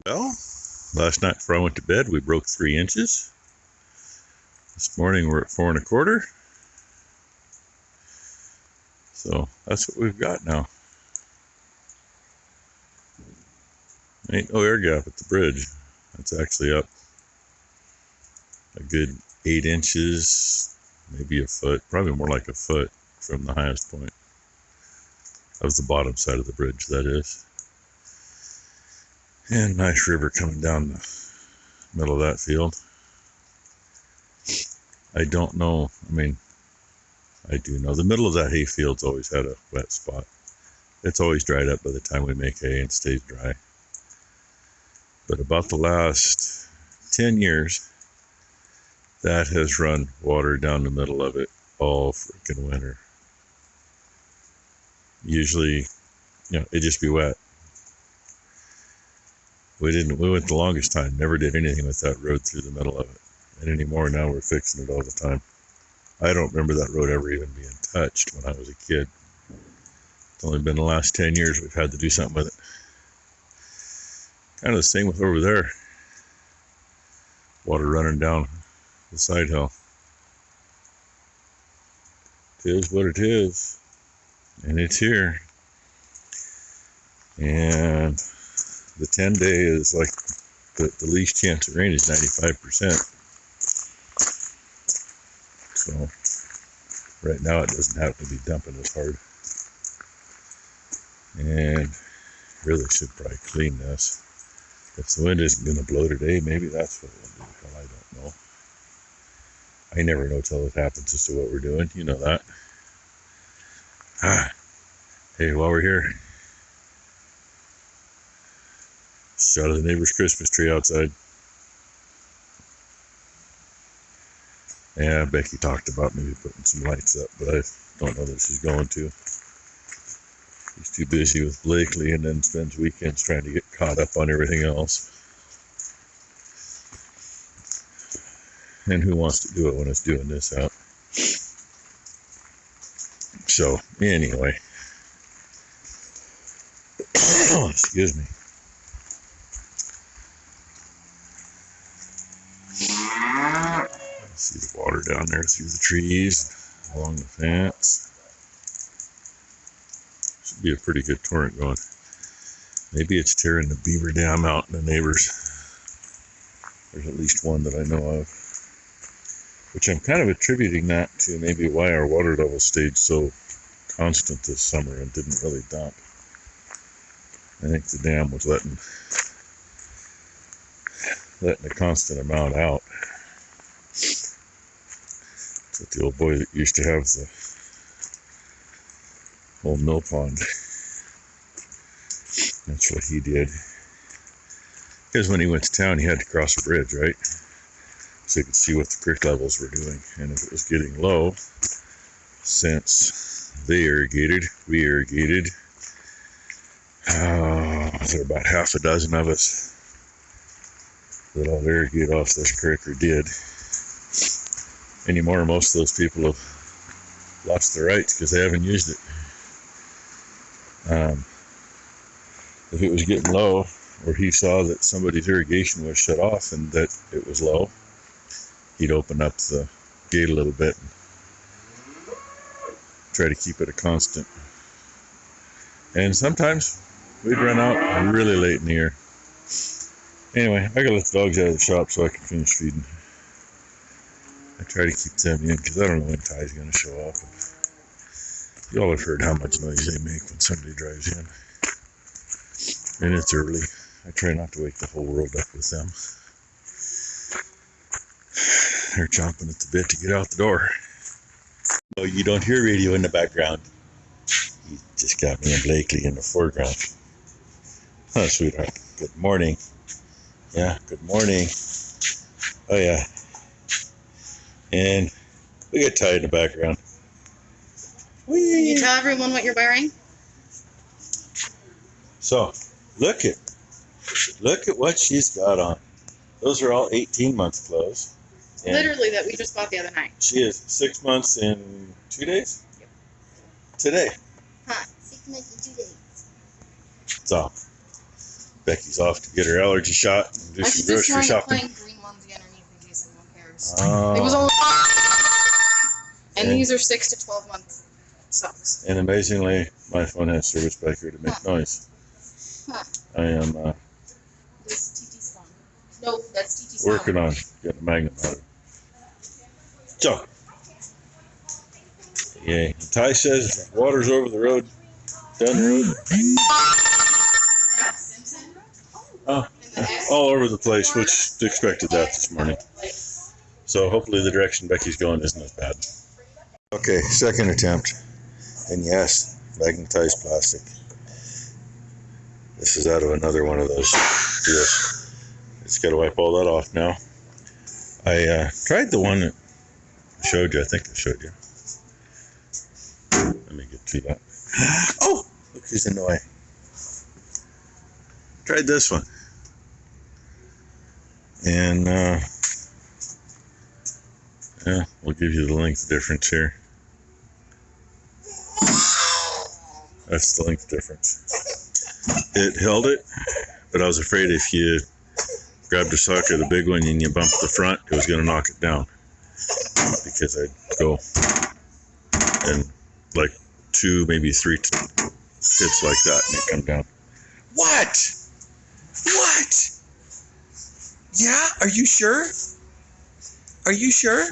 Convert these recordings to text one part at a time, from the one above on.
Well, last night before I went to bed, we broke 3 inches. This morning we're at 4 1/4. So that's what we've got now. Ain't no air gap at the bridge. It's actually up a good 8 inches, maybe a foot, probably more like a foot from the highest point of the bottom side of the bridge, that is. And nice river coming down the middle of that field. I don't know, I do know the middle of that hay field's always had a wet spot. It's always dried up by the time we make hay and stays dry. But about the last 10 years, that has run water down the middle of it all freaking winter. Usually, it'd just be wet. We went the longest time, never did anything with that road through the middle of it. And anymore, now we're fixing it all the time. I don't remember that road ever even being touched when I was a kid. It's only been the last 10 years we've had to do something with it. Kind of the same with over there. Water running down the side hill. It is what it is. And it's here. And the 10-day is like the least chance of rain is 95%. So right now it doesn't have to be dumping as hard. And really should probably clean this. If the wind isn't going to blow today, maybe that's what we'll do. Hell, I don't know. I never know till it happens as to what we're doing. You know that. Hey, while we're here, shot of the neighbor's Christmas tree outside. Yeah, Becky talked about maybe putting some lights up, but I don't know that she's going to. She's too busy with Blakely and then spends weekends trying to get caught up on everything else. And who wants to do it when it's doing this out? So, anyway. Excuse me. See the water down there through the trees, along the fence. Should be a pretty good torrent going. Maybe it's tearing the beaver dam out in the neighbors. There's at least one that I know of. Which I'm kind of attributing that to maybe why our water level stayed so constant this summer and didn't really dump. I think the dam was letting a constant amount out. But the old boy that used to have the old mill pond, that's what he did. Because when he went to town, he had to cross a bridge, right? So he could see what the creek levels were doing. And if it was getting low, since they irrigated, we irrigated. There are about half a dozen of us that all irrigate off this creek or did. Anymore, most of those people have lost their rights because they haven't used it. If it was getting low, or he saw that somebody's irrigation was shut off and that it was low, he'd open up the gate a little bit and try to keep it a constant. And sometimes we'd run out really late in the year. Anyway, I gotta let the dogs out of the shop so I can finish feeding. I try to keep them in because I don't know when Ty's gonna show up. You all have heard how much noise they make when somebody drives in. And it's early. I try not to wake the whole world up with them. They're chomping at the bit to get out the door. Oh, you don't hear radio in the background. You just got me and Blakely in the foreground. Oh, sweetheart. Good morning. Yeah, good morning. Oh, yeah. And we got Ty in the background. Can you tell everyone what you're wearing? So, look at what she's got on. Those are all 18-month clothes. And literally that we just bought the other night. She is 6 months in 2 days? Yep. Today. Huh. 6 months in 2 days. So, Becky's off to get her allergy shot and do I some should just grocery hang a shopping. plain green onesie underneath in case anyone cares. Oh. It was only... And Okay. these are 6 to 12 month socks. And amazingly, my phone has service back here to make noise. Huh. I am This TT's phone. No, that's TT's phone. working on getting a magnet out of it. So, yeah, Ty says water's over the road, down the road. Oh, all over the place, which expected that this morning. So hopefully the direction Becky's going isn't as bad. Okay, second attempt. And yes, magnetized plastic. This is out of another one of those deals. It's got to wipe all that off now. I tried the one that I showed you. I think I showed you. Let me get to that. Oh, look who's in the way. Tried this one. And yeah, we'll give you the length difference here. That's the length difference. It held it, but I was afraid if you grabbed a socket, the big one, and you bumped the front, it was going to knock it down. Because I'd go and like 2, maybe 3 hits like that, and it come down. What? What? Yeah? Are you sure? Are you sure?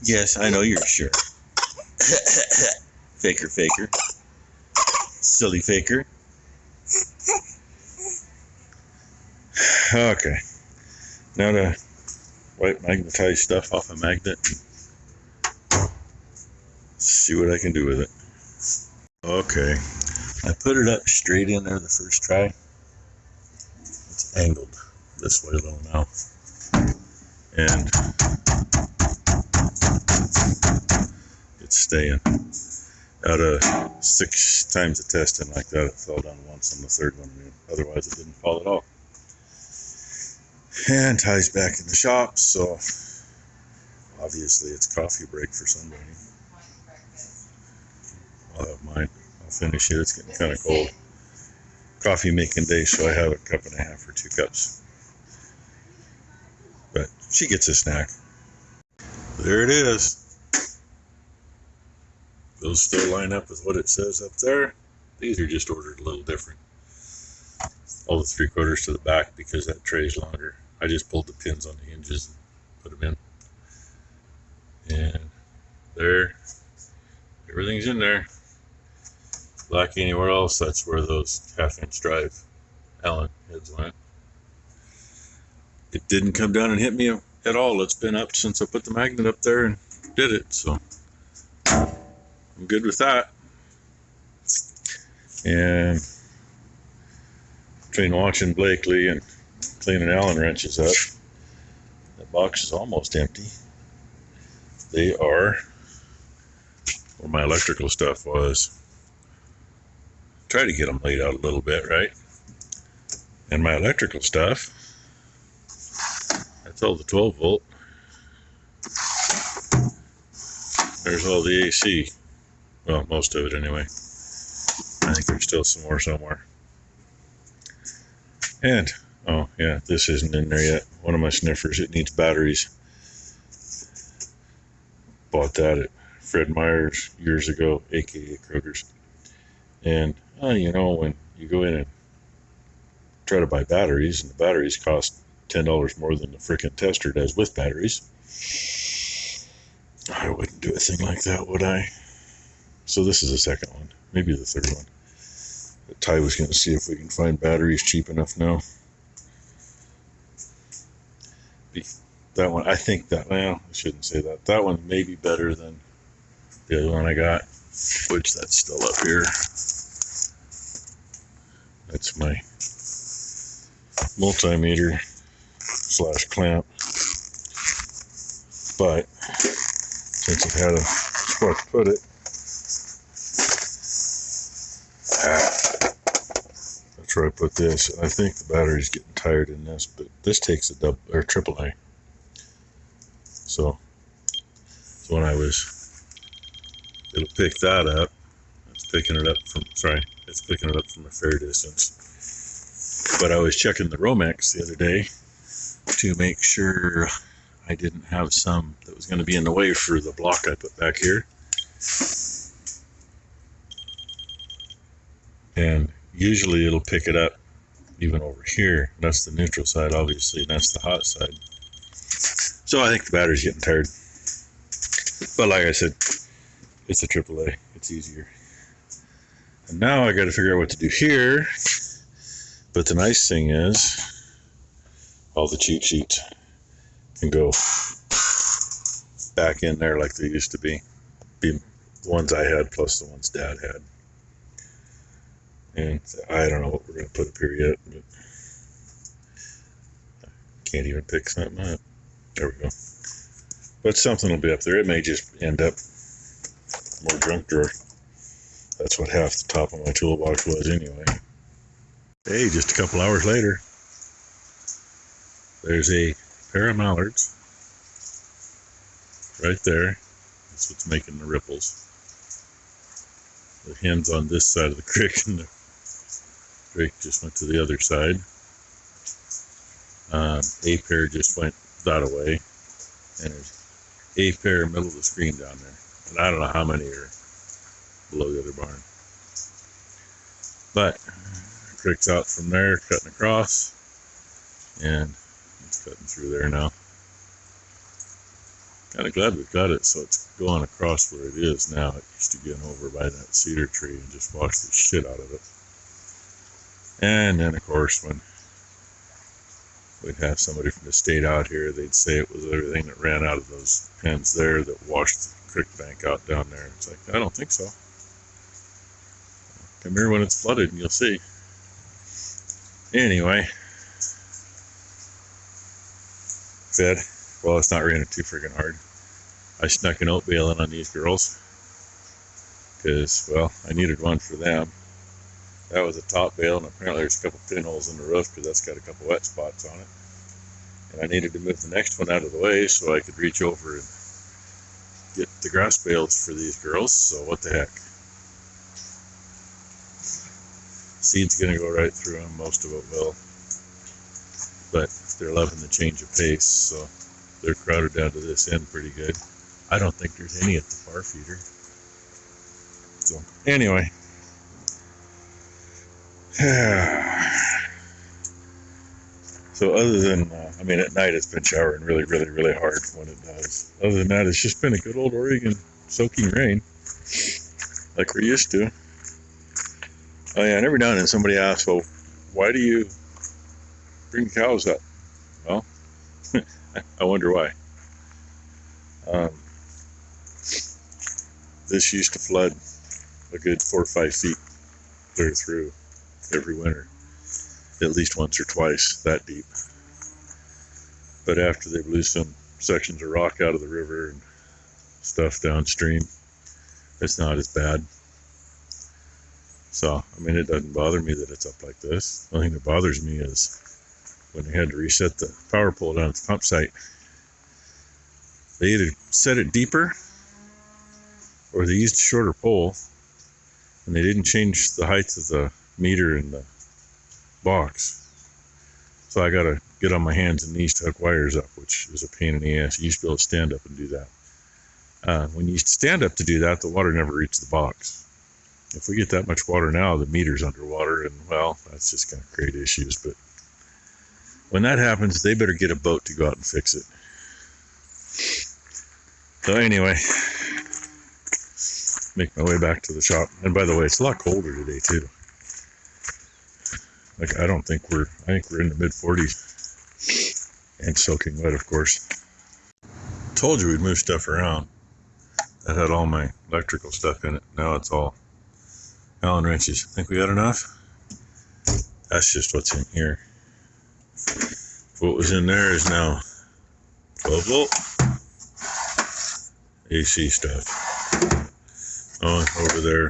Yes, I know you're sure. Faker, faker. Silly faker. Okay. Now to wipe magnetized stuff off a magnet. See what I can do with it. Okay. I put it up straight in there the first try. It's angled this way a little now. And it's staying. Out of 6 times of testing like that, it fell down once on the third one. Otherwise, it didn't fall at all. And Ty's back in the shop, so obviously it's coffee break for somebody. I'll have mine. I'll finish it. It's getting kind of cold. Coffee making day, so I have a 1.5 cups or 2 cups. But she gets a snack. There it is. Those still line up with what it says up there. These are just ordered a little different. All the 3/4 to the back because that tray is longer. I just pulled the pins on the hinges and put them in. And there, everything's in there. Like anywhere else, that's where those 1/2-inch drive Allen heads went. It didn't come down and hit me at all. It's been up since I put the magnet up there and did it, so I'm good with that. And between watching Blakely and cleaning Allen wrenches up, that box is almost empty. They are where my electrical stuff was. Try to get them laid out a little bit, right? And my electrical stuff, that's all the 12 volt. There's all the AC. Well, most of it anyway. I think there's still some more somewhere. And, oh yeah, this isn't in there yet. One of my sniffers, it needs batteries. Bought that at Fred Meyer's years ago, aka Kroger's. And, you know, when you go in and try to buy batteries, and the batteries cost $10 more than the frickin' tester does with batteries, I wouldn't do a thing like that, would I? So this is the second one, maybe the third one. But Ty was going to see if we can find batteries cheap enough now. That one, I think that, well, I shouldn't say that. That one may be better than the other one I got, which that's still up here. That's my multimeter / clamp. But since it had a spot to put it, that's where I put this. And I think the battery's getting tired in this, but this takes a double or AAA. So when it'll pick that up. It's picking it up from a fair distance. But I was checking the Romex the other day to make sure I didn't have some that was going to be in the way for the block I put back here. And usually it'll pick it up even over here. That's the neutral side, obviously, and that's the hot side. So I think the battery's getting tired. But like I said, it's a AAA. It's easier. And now I got to figure out what to do here. But the nice thing is, all the cheat sheets can go back in there like they used to be. The ones I had plus the ones Dad had. And I don't know what we're going to put up here yet, but can't even pick something up. There we go. But something will be up there. It may just end up more junk drawer. That's what half the top of my toolbox was anyway. Hey, just a couple hours later, there's a pair of mallards right there. That's what's making the ripples. The hen's on this side of the creek, and the creek just went to the other side. A pair just went that way, and there's a pair middle of the screen down there. And I don't know how many are below the other barn. But the creek's out from there, cutting across, and it's cutting through there now. Kind of glad we've got it so it's going across where it is now. It used to get over by that cedar tree and just wash the shit out of it. And then, of course, when we'd have somebody from the state out here, they'd say it was everything that ran out of those pens there that washed the creek bank out down there. It's like, I don't think so. Come here when it's flooded and you'll see. Anyway, fed. Well, it's not raining too freaking hard. I snuck an oat bale in on these girls because, well, I needed one for them. That was a top bale, and apparently there's a couple pinholes in the roof because that's got a couple wet spots on it. And I needed to move the next one out of the way so I could reach over and get the grass bales for these girls. So what the heck? Seed's going to go right through them. Most of it will. But they're loving the change of pace, so they're crowded down to this end pretty good. I don't think there's any at the far feeder. So anyway. So other than, I mean, at night it's been showering really, really, really hard when it does. Other than that, it's just been a good old Oregon soaking rain, like we're used to. Oh yeah, and every now and then somebody asks, well, why do you bring the cows up? Well, I wonder why. This used to flood a good 4 or 5 feet clear through every winter, at least once or twice that deep. But after they blew some sections of rock out of the river and stuff downstream, it's not as bad. So, I mean, it doesn't bother me that it's up like this. The only thing that bothers me is when they had to reset the power pole down at the pump site. They either set it deeper or they used a shorter pole, and they didn't change the height of the meter in the box. So I gotta get on my hands and knees to hook wires up, which is a pain in the ass. You used to be able to stand up and do that. When you used to stand up to do that, the water never reached the box. If we get that much water now, the meter's underwater, and well, that's just gonna create issues. But when that happens, they better get a boat to go out and fix it. So anyway, make my way back to the shop. And by the way, it's a lot colder today too. Like, I think we're in the mid 40s and soaking wet, of course. Told you we'd move stuff around. That had all my electrical stuff in it. Now it's all Allen wrenches. Think we got enough? That's just what's in here. What was in there is now 12 volt AC stuff. Oh, over there,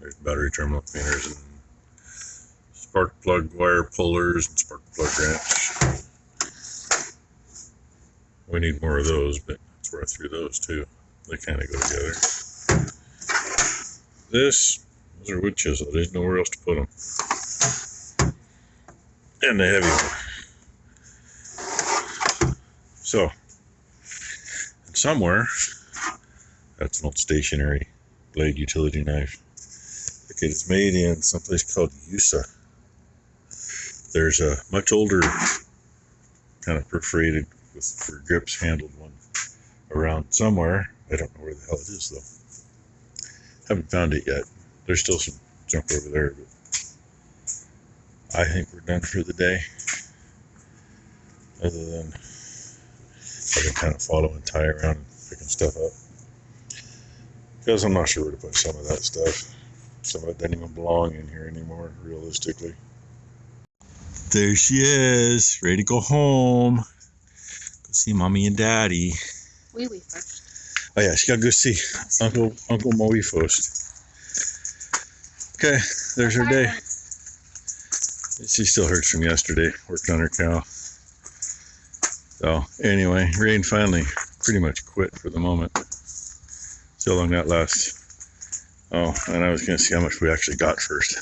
there's battery terminal cleaners and spark plug wire pullers and spark plug wrench. We need more of those, but that's where I threw those too. They kind of go together. Those are wood chisels. There's nowhere else to put them. and the heavy one. So, and somewhere, that's an old stationary blade utility knife. Okay, it's made in someplace called USA. There's a much older, kind of perforated for grips handled one around somewhere. I don't know where the hell it is though. Haven't found it yet. There's still some junk over there, but I think we're done for the day. Other than I've been kind of following Ty around and picking stuff up. Because I'm not sure where to put some of that stuff. Some of it doesn't even belong in here anymore, realistically. There she is, ready to go home. Go see Mommy and Daddy. Wee wee first. Oh yeah, she gotta go see Uncle Moe first. Okay, there's her day. She still hurts from yesterday, working on her cow. So anyway, rain finally pretty much quit for the moment. See how long that lasts. Oh, and I was gonna see how much we actually got first.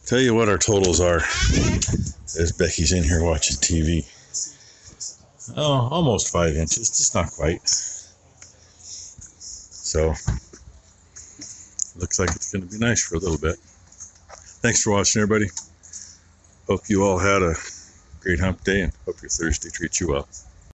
Tell you what our totals are as Becky's in here watching TV. Oh, almost 5 inches, just not quite. So, looks like it's going to be nice for a little bit. Thanks for watching, everybody. Hope you all had a great hump day and hope your Thursday treats you well.